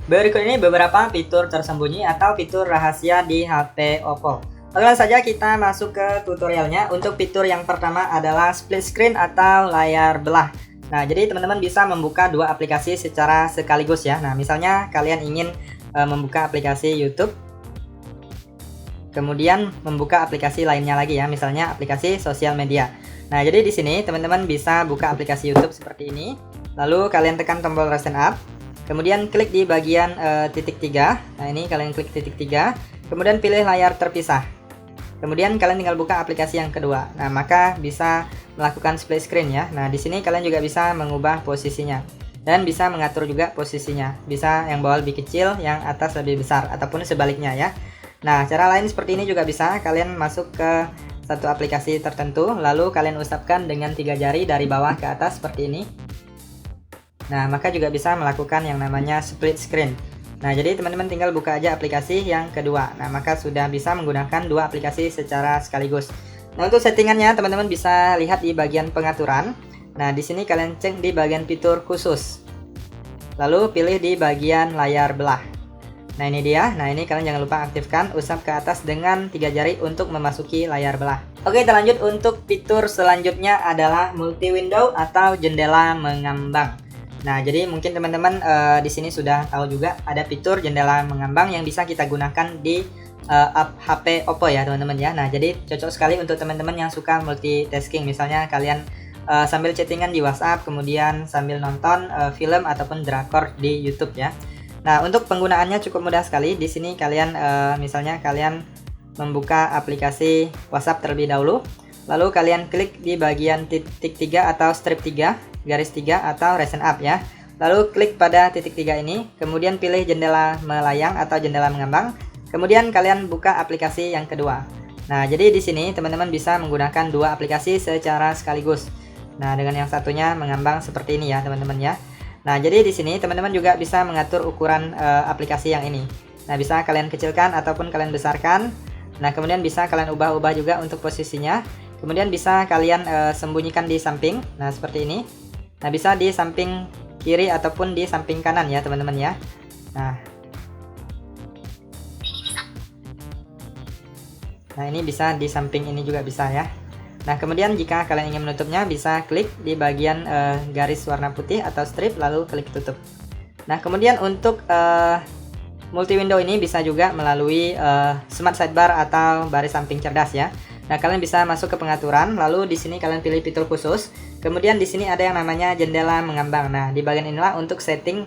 Berikut ini beberapa fitur tersembunyi atau fitur rahasia di HP Oppo. Langsung saja kita masuk ke tutorialnya. Untuk fitur yang pertama adalah split screen atau layar belah. Nah, jadi teman-teman bisa membuka dua aplikasi secara sekaligus ya. Nah, misalnya kalian ingin membuka aplikasi YouTube, kemudian membuka aplikasi lainnya lagi ya, misalnya aplikasi sosial media. Nah, jadi di sini teman-teman bisa buka aplikasi YouTube seperti ini. Lalu kalian tekan tombol Recent App, kemudian klik di bagian titik 3. Nah, ini kalian klik titik 3, kemudian pilih layar terpisah. Kemudian kalian tinggal buka aplikasi yang kedua. Nah, maka bisa melakukan split screen ya. Nah, di sini kalian juga bisa mengubah posisinya dan bisa mengatur juga posisinya. Bisa yang bawah lebih kecil, yang atas lebih besar, ataupun sebaliknya ya. Nah, cara lain seperti ini juga bisa. Kalian masuk ke satu aplikasi tertentu, lalu kalian usapkan dengan 3 jari dari bawah ke atas seperti ini. Nah, maka juga bisa melakukan yang namanya split screen. Nah, jadi teman-teman tinggal buka aja aplikasi yang kedua. Nah, maka sudah bisa menggunakan dua aplikasi secara sekaligus. Nah, untuk settingannya teman-teman bisa lihat di bagian pengaturan. Nah, di sini kalian cek di bagian fitur khusus. Lalu pilih di bagian layar belah. Nah, ini dia. Nah, ini kalian jangan lupa aktifkan usap ke atas dengan 3 jari untuk memasuki layar belah. Oke, kita lanjut. Untuk fitur selanjutnya adalah multi window atau jendela mengambang. Nah, jadi mungkin teman-teman di sini sudah tahu juga ada fitur jendela mengambang yang bisa kita gunakan di HP Oppo ya, teman-teman ya. Nah, jadi cocok sekali untuk teman-teman yang suka multitasking. Misalnya kalian sambil chattingan di WhatsApp, kemudian sambil nonton film ataupun drakor di YouTube ya. Nah, untuk penggunaannya cukup mudah sekali. Di sini kalian misalnya kalian membuka aplikasi WhatsApp terlebih dahulu. Lalu kalian klik di bagian titik 3 atau strip 3, garis 3 atau Recent App ya. Lalu klik pada titik 3 ini, kemudian pilih jendela melayang atau jendela mengambang. Kemudian kalian buka aplikasi yang kedua. Nah, jadi di sini teman-teman bisa menggunakan dua aplikasi secara sekaligus. Nah, dengan yang satunya mengambang seperti ini ya, teman-teman ya. Nah, jadi di sini teman-teman juga bisa mengatur ukuran aplikasi yang ini. Nah, bisa kalian kecilkan ataupun kalian besarkan. Nah, kemudian bisa kalian ubah-ubah juga untuk posisinya. Kemudian bisa kalian sembunyikan di samping. Nah, seperti ini. Nah, bisa di samping kiri ataupun di samping kanan ya, teman-teman ya. Nah, ini bisa di samping ini juga bisa ya. Nah, kemudian jika kalian ingin menutupnya, bisa klik di bagian garis warna putih atau strip, lalu klik tutup. Nah, kemudian untuk multi window ini bisa juga melalui smart sidebar atau baris samping cerdas ya. Nah, kalian bisa masuk ke pengaturan, lalu di sini kalian pilih fitur khusus. Kemudian di sini ada yang namanya jendela mengambang. Nah, di bagian inilah untuk setting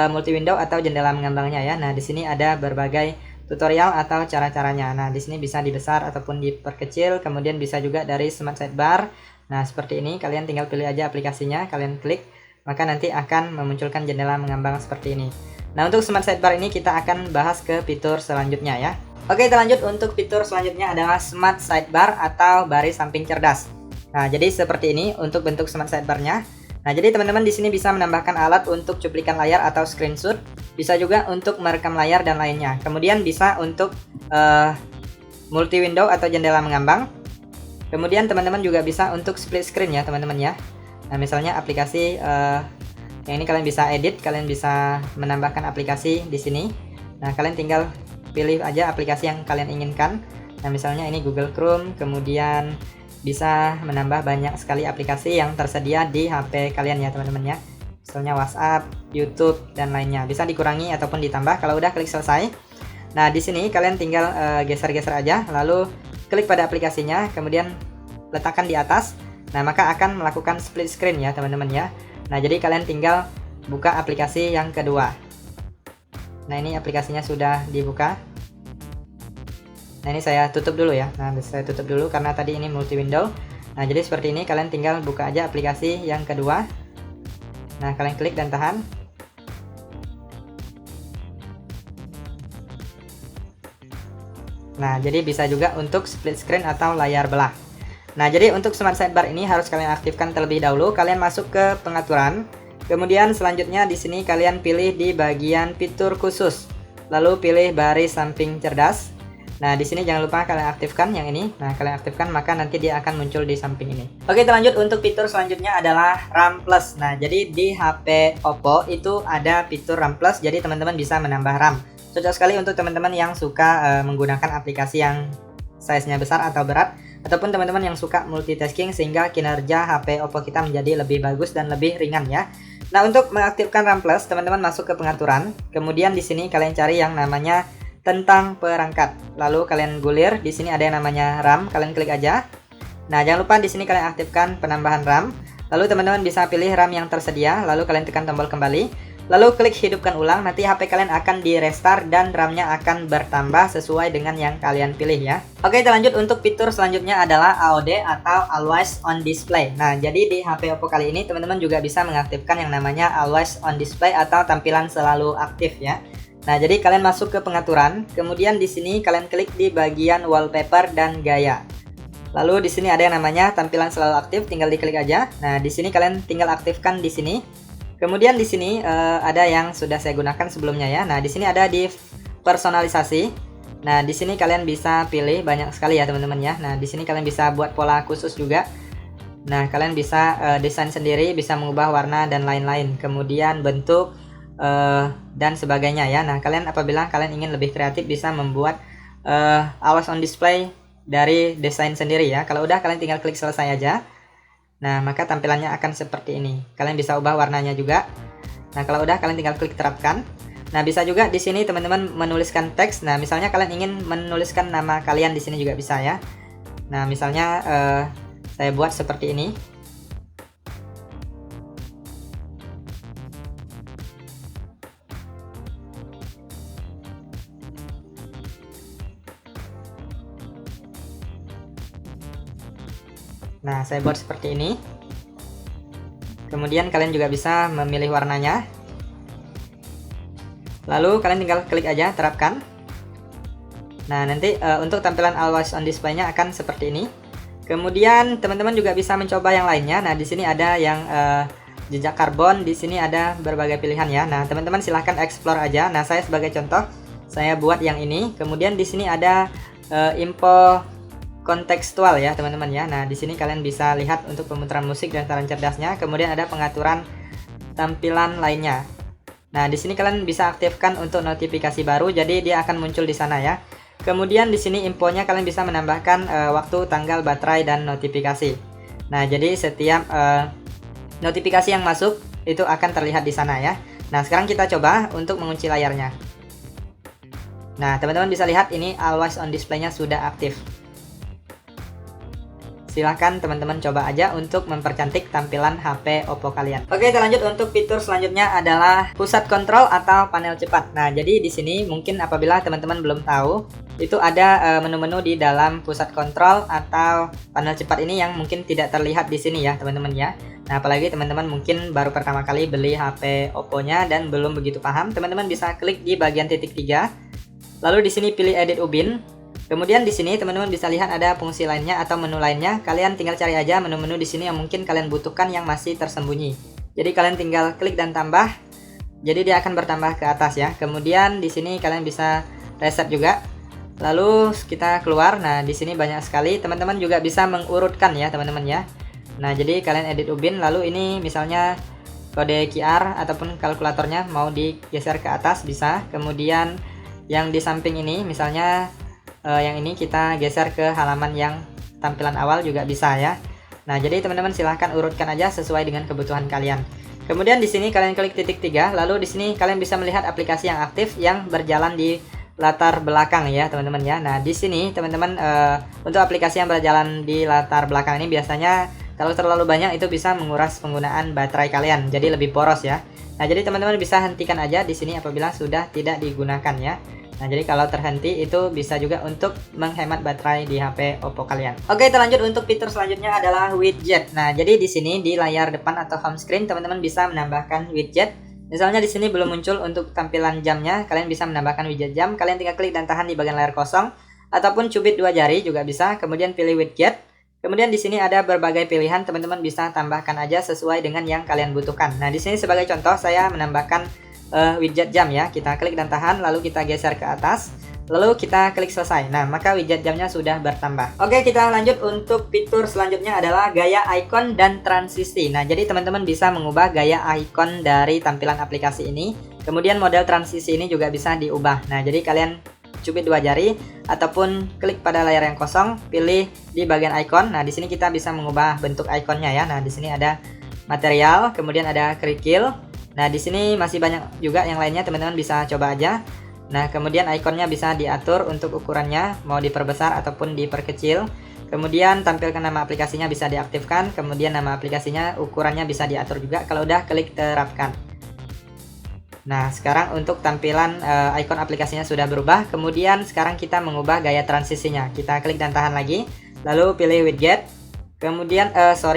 multi window atau jendela mengambangnya ya. Nah, di sini ada berbagai tutorial atau cara-caranya. Nah, di sini bisa dibesar ataupun diperkecil, kemudian bisa juga dari smart sidebar. Nah, seperti ini kalian tinggal pilih aja aplikasinya, kalian klik, maka nanti akan memunculkan jendela mengambang seperti ini. Nah, untuk smart sidebar ini kita akan bahas ke fitur selanjutnya ya. Oke, kita lanjut. Untuk fitur selanjutnya adalah smart sidebar atau baris samping cerdas. Nah, jadi seperti ini untuk bentuk smart sidebarnya. Nah, jadi teman-teman di sini bisa menambahkan alat untuk cuplikan layar atau screenshot, bisa juga untuk merekam layar dan lainnya. Kemudian bisa untuk multi window atau jendela mengambang. Kemudian teman-teman juga bisa untuk split screen ya, teman-teman ya. Nah, misalnya aplikasi yang ini kalian bisa edit, kalian bisa menambahkan aplikasi di sini. Nah, kalian tinggal pilih aja aplikasi yang kalian inginkan. Nah, misalnya ini Google Chrome, kemudian bisa menambah banyak sekali aplikasi yang tersedia di HP kalian ya, teman-teman ya. Misalnya WhatsApp, YouTube dan lainnya. Bisa dikurangi ataupun ditambah. Kalau udah klik selesai. Nah, di sini kalian tinggal geser-geser aja, lalu klik pada aplikasinya, kemudian letakkan di atas. Nah, maka akan melakukan split screen ya, teman-teman ya. Nah, jadi kalian tinggal buka aplikasi yang kedua. Nah, ini aplikasinya sudah dibuka. Nah, ini saya tutup dulu ya. Nah, saya tutup dulu karena tadi ini multi window. Nah, jadi seperti ini kalian tinggal buka aja aplikasi yang kedua. Nah, kalian klik dan tahan. Nah, jadi bisa juga untuk split screen atau layar belah. Nah, jadi untuk smart sidebar ini harus kalian aktifkan terlebih dahulu. Kalian masuk ke pengaturan. Kemudian selanjutnya di sini kalian pilih di bagian fitur khusus. Lalu pilih baris samping cerdas. Nah, di sini jangan lupa kalian aktifkan yang ini. Nah, kalian aktifkan maka nanti dia akan muncul di samping ini. Oke, kita lanjut untuk fitur selanjutnya adalah RAM Plus. Nah, jadi di HP Oppo itu ada fitur RAM Plus, jadi teman-teman bisa menambah RAM. Cocok sekali untuk teman-teman yang suka menggunakan aplikasi yang size-nya besar atau berat, ataupun teman-teman yang suka multitasking sehingga kinerja HP Oppo kita menjadi lebih bagus dan lebih ringan ya. Nah, untuk mengaktifkan RAM Plus, teman-teman masuk ke pengaturan. Kemudian di sini kalian cari yang namanya tentang perangkat. Lalu kalian gulir, di sini ada yang namanya RAM, kalian klik aja. Nah, jangan lupa di sini kalian aktifkan penambahan RAM. Lalu teman-teman bisa pilih RAM yang tersedia, lalu kalian tekan tombol kembali. Lalu klik hidupkan ulang, nanti HP kalian akan di restart dan RAM-nya akan bertambah sesuai dengan yang kalian pilih ya. Oke, kita lanjut untuk fitur selanjutnya adalah AOD atau Always On Display. Nah, jadi di HP Oppo kali ini teman-teman juga bisa mengaktifkan yang namanya Always On Display atau tampilan selalu aktif ya. Nah, jadi kalian masuk ke pengaturan, kemudian di sini kalian klik di bagian wallpaper dan gaya. Lalu di sini ada yang namanya tampilan selalu aktif, tinggal diklik aja. Nah, di sini kalian tinggal aktifkan di sini. Kemudian di sini ada yang sudah saya gunakan sebelumnya ya. Nah, di sini ada di personalisasi. Nah, di sini kalian bisa pilih banyak sekali ya teman-teman ya. Nah, di sini kalian bisa buat pola khusus juga. Nah, kalian bisa desain sendiri, bisa mengubah warna dan lain-lain. Kemudian bentuk dan sebagainya ya. Nah, kalian apabila kalian ingin lebih kreatif bisa membuat Always On Display dari desain sendiri ya. Kalau udah kalian tinggal klik selesai aja. Nah, maka tampilannya akan seperti ini. Kalian bisa ubah warnanya juga. Nah, kalau udah kalian tinggal klik terapkan. Nah, bisa juga di sini teman-teman menuliskan teks. Nah, misalnya kalian ingin menuliskan nama kalian di sini juga bisa ya. Nah, misalnya saya buat seperti ini. Nah, saya buat seperti ini. Kemudian kalian juga bisa memilih warnanya. Lalu kalian tinggal klik aja terapkan. Nah, nanti untuk tampilan Always On Display-nya akan seperti ini. Kemudian teman-teman juga bisa mencoba yang lainnya. Nah, di sini ada yang jejak karbon, di sini ada berbagai pilihan ya. Nah, teman-teman silahkan explore aja. Nah, saya sebagai contoh saya buat yang ini. Kemudian di sini ada info kontekstual ya teman-teman ya. Nah, di sini kalian bisa lihat untuk pemutaran musik dan saran cerdasnya. Kemudian ada pengaturan tampilan lainnya. Nah, di sini kalian bisa aktifkan untuk notifikasi baru, jadi dia akan muncul di sana ya. Kemudian di sini infonya kalian bisa menambahkan waktu, tanggal, baterai, dan notifikasi. Nah, jadi setiap notifikasi yang masuk itu akan terlihat di sana ya. Nah, sekarang kita coba untuk mengunci layarnya. Nah, teman-teman bisa lihat ini Always On Display-nya sudah aktif. Silahkan teman-teman coba aja untuk mempercantik tampilan HP Oppo kalian. Oke, kita lanjut untuk fitur selanjutnya adalah pusat kontrol atau panel cepat. Nah, jadi di sini mungkin apabila teman-teman belum tahu, itu ada menu-menu di dalam pusat kontrol atau panel cepat ini yang mungkin tidak terlihat di sini ya, teman-teman ya. Nah, apalagi teman-teman mungkin baru pertama kali beli HP Oppo-nya dan belum begitu paham, teman-teman bisa klik di bagian titik 3. Lalu di sini pilih edit ubin. Kemudian di sini teman-teman bisa lihat ada fungsi lainnya atau menu lainnya. Kalian tinggal cari aja menu-menu di sini yang mungkin kalian butuhkan yang masih tersembunyi. Jadi kalian tinggal klik dan tambah. Jadi dia akan bertambah ke atas ya. Kemudian di sini kalian bisa reset juga. Lalu kita keluar. Nah, di sini banyak sekali. Teman-teman juga bisa mengurutkan ya, teman-teman ya. Nah, jadi kalian edit ubin. Lalu ini misalnya kode QR ataupun kalkulatornya mau digeser ke atas bisa. Kemudian yang di samping ini misalnya yang ini kita geser ke halaman yang tampilan awal juga bisa ya. Nah, jadi teman-teman silahkan urutkan aja sesuai dengan kebutuhan kalian. Kemudian di sini kalian klik titik 3, lalu di sini kalian bisa melihat aplikasi yang aktif yang berjalan di latar belakang ya, teman-teman ya. Nah, di sini teman-teman untuk aplikasi yang berjalan di latar belakang ini biasanya kalau terlalu banyak itu bisa menguras penggunaan baterai kalian, jadi lebih boros ya. Nah, jadi teman-teman bisa hentikan aja di sini apabila sudah tidak digunakan ya. Nah, jadi kalau terhenti itu bisa juga untuk menghemat baterai di HP Oppo kalian. Oke, kita lanjut untuk fitur selanjutnya adalah widget. Nah, jadi di sini di layar depan atau home screen teman-teman bisa menambahkan widget. Misalnya di sini belum muncul untuk tampilan jamnya, kalian bisa menambahkan widget jam. Kalian tinggal klik dan tahan di bagian layar kosong ataupun cubit 2 jari juga bisa. Kemudian pilih widget. Kemudian di sini ada berbagai pilihan, teman-teman bisa tambahkan aja sesuai dengan yang kalian butuhkan. Nah, di sini sebagai contoh saya menambahkan widget jam ya. Kita klik dan tahan lalu kita geser ke atas. lalu kita klik selesai. Nah, maka widget jamnya sudah bertambah. Oke, kita lanjut untuk fitur selanjutnya adalah gaya icon dan transisi. Nah, jadi teman-teman bisa mengubah gaya icon dari tampilan aplikasi ini. Kemudian model transisi ini juga bisa diubah. Nah, jadi kalian cubit dua jari ataupun klik pada layar yang kosong, pilih di bagian icon. Nah, di sini kita bisa mengubah bentuk iconnya ya. Nah, di sini ada material, kemudian ada kerikil. Nah, di sini masih banyak juga yang lainnya, teman-teman bisa coba aja. Nah, kemudian ikonnya bisa diatur untuk ukurannya, mau diperbesar ataupun diperkecil. Kemudian tampilkan nama aplikasinya bisa diaktifkan, kemudian nama aplikasinya ukurannya bisa diatur juga kalau udah klik terapkan. Nah, sekarang untuk tampilan icon aplikasinya sudah berubah. Kemudian sekarang kita mengubah gaya transisinya. Kita klik dan tahan lagi, lalu pilih widget. Kemudian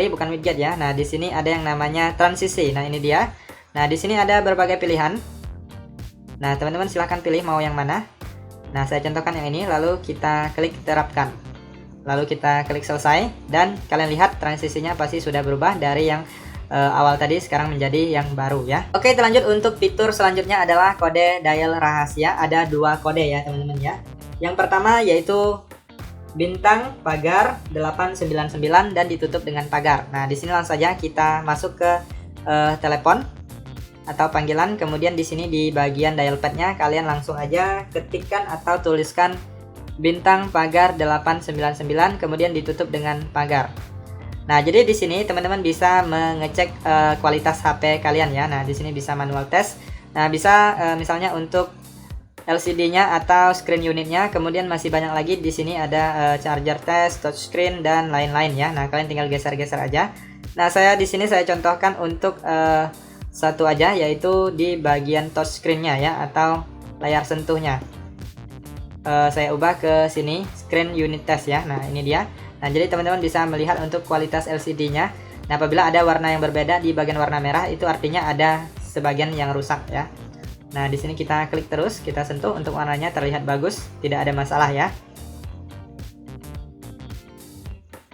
bukan widget ya. Nah, di sini ada yang namanya transisi. Nah, ini dia. Nah, di sini ada berbagai pilihan. Nah, teman-teman silahkan pilih mau yang mana. Nah, saya contohkan yang ini, lalu kita klik terapkan. Lalu kita klik selesai, dan kalian lihat transisinya pasti sudah berubah dari yang awal tadi sekarang menjadi yang baru ya. Oke, terlanjut untuk fitur selanjutnya adalah kode dial rahasia. Ada dua kode ya teman-teman ya. Yang pertama yaitu bintang pagar 899 dan ditutup dengan pagar. Nah, di sini langsung saja kita masuk ke telepon atau panggilan, kemudian di sini di bagian dial pad-nya kalian langsung aja ketikkan atau tuliskan bintang pagar 899 kemudian ditutup dengan pagar. Nah, jadi di sini teman-teman bisa mengecek kualitas HP kalian ya. Nah, di sini bisa manual test. Nah, bisa misalnya untuk LCD-nya atau screen unitnya, kemudian masih banyak lagi di sini ada charger test, touchscreen dan lain-lain ya. Nah, kalian tinggal geser-geser aja. Nah, di sini saya contohkan untuk satu aja, yaitu di bagian touchscreen-nya ya, atau layar sentuhnya. Saya ubah ke sini screen unit test ya. Nah, ini dia. Nah, jadi teman-teman bisa melihat untuk kualitas LCD-nya. Nah, apabila ada warna yang berbeda di bagian warna merah, itu artinya ada sebagian yang rusak ya. Nah, di sini kita klik terus, kita sentuh untuk warnanya terlihat bagus, tidak ada masalah ya.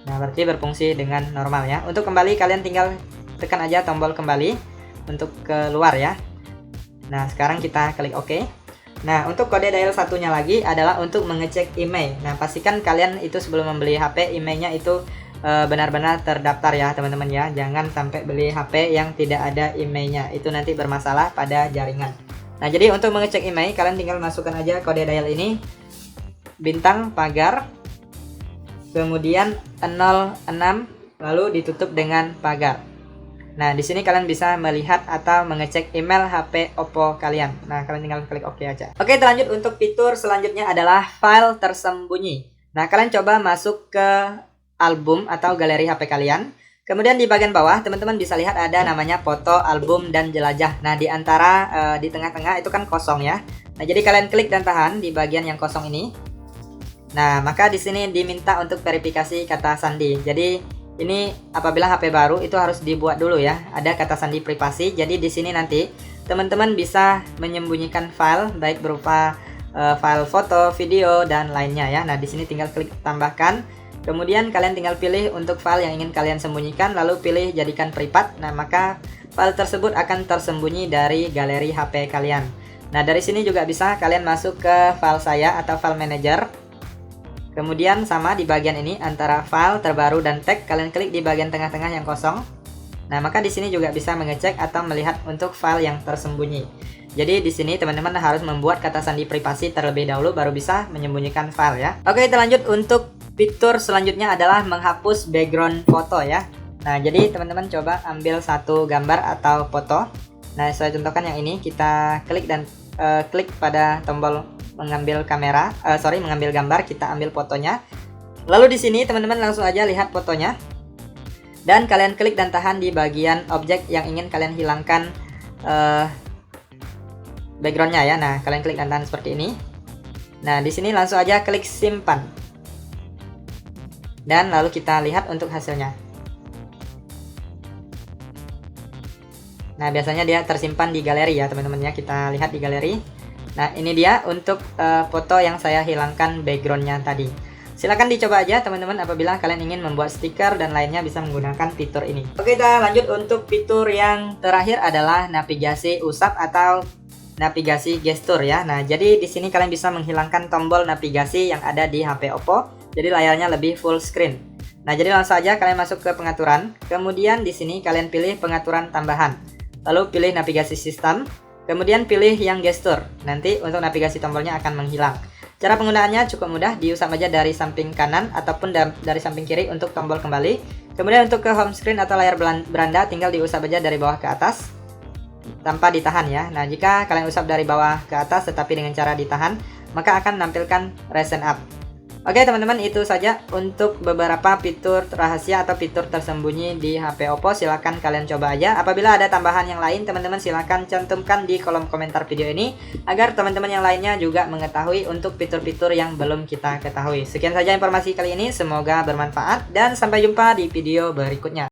Nah, berarti berfungsi dengan normal ya. Untuk kembali kalian tinggal tekan aja tombol kembali untuk keluar ya. Nah, sekarang kita klik OK. Nah, untuk kode dial satunya lagi adalah untuk mengecek email. Nah, pastikan kalian itu sebelum membeli HP, emailnya itu benar-benar terdaftar ya teman-teman ya. Jangan sampai beli HP yang tidak ada emailnya, itu nanti bermasalah pada jaringan. Nah, jadi untuk mengecek email kalian tinggal masukkan aja kode dial ini, bintang pagar, kemudian 06, lalu ditutup dengan pagar. Nah, di sini kalian bisa melihat atau mengecek email HP Oppo kalian. Nah, kalian tinggal klik OK aja. Oke, terlanjut untuk fitur selanjutnya adalah file tersembunyi. Nah, kalian coba masuk ke album atau galeri HP kalian. Kemudian di bagian bawah, teman-teman bisa lihat ada namanya foto, album, dan jelajah. Nah, di antara di tengah-tengah itu kan kosong ya. Nah, jadi kalian klik dan tahan di bagian yang kosong ini. Nah, maka di sini diminta untuk verifikasi kata sandi. Jadi ini apabila HP baru itu harus dibuat dulu ya. Ada kata sandi privasi. Jadi di sini nanti teman-teman bisa menyembunyikan file baik berupa file foto, video dan lainnya ya. Nah, di sini tinggal klik tambahkan. Kemudian kalian tinggal pilih untuk file yang ingin kalian sembunyikan, lalu pilih jadikan privat. Nah, maka file tersebut akan tersembunyi dari galeri HP kalian. Nah, dari sini juga bisa kalian masuk ke file saya atau file manager. Kemudian sama di bagian ini antara file terbaru dan tag, kalian klik di bagian tengah-tengah yang kosong. Nah, maka di sini juga bisa mengecek atau melihat untuk file yang tersembunyi. Jadi di sini teman-teman harus membuat kata sandi privasi terlebih dahulu baru bisa menyembunyikan file ya. Oke, kita lanjut untuk fitur selanjutnya adalah menghapus background foto ya. Nah, jadi teman-teman coba ambil satu gambar atau foto. Nah, saya contohkan yang ini, kita klik dan klik pada tombol mengambil mengambil gambar, kita ambil fotonya. Lalu di sini teman-teman langsung aja lihat fotonya. Dan kalian klik dan tahan di bagian objek yang ingin kalian hilangkan backgroundnya ya. Nah, kalian klik dan tahan seperti ini. Nah, di sini langsung aja klik simpan. Dan lalu kita lihat untuk hasilnya. Nah, biasanya dia tersimpan di galeri ya teman-teman ya. Kita lihat di galeri. Nah, ini dia untuk foto yang saya hilangkan backgroundnya tadi. Silahkan dicoba aja teman-teman apabila kalian ingin membuat stiker dan lainnya bisa menggunakan fitur ini. Oke, kita lanjut untuk fitur yang terakhir adalah navigasi usap atau navigasi gestur ya. Nah, jadi di sini kalian bisa menghilangkan tombol navigasi yang ada di HP Oppo. Jadi layarnya lebih full screen. Nah, jadi langsung saja kalian masuk ke pengaturan. Kemudian di sini kalian pilih pengaturan tambahan. Lalu pilih navigasi sistem. Kemudian pilih yang gestur. Nanti untuk navigasi tombolnya akan menghilang. Cara penggunaannya cukup mudah, diusap aja dari samping kanan ataupun dari samping kiri untuk tombol kembali. Kemudian untuk ke home screen atau layar beranda tinggal diusap aja dari bawah ke atas tanpa ditahan ya. Nah, jika kalian usap dari bawah ke atas tetapi dengan cara ditahan, maka akan menampilkan Resen App. Oke teman-teman, itu saja untuk beberapa fitur rahasia atau fitur tersembunyi di HP Oppo. Silahkan kalian coba aja. Apabila ada tambahan yang lain, teman-teman silahkan cantumkan di kolom komentar video ini, agar teman-teman yang lainnya juga mengetahui untuk fitur-fitur yang belum kita ketahui. Sekian saja informasi kali ini, semoga bermanfaat dan sampai jumpa di video berikutnya.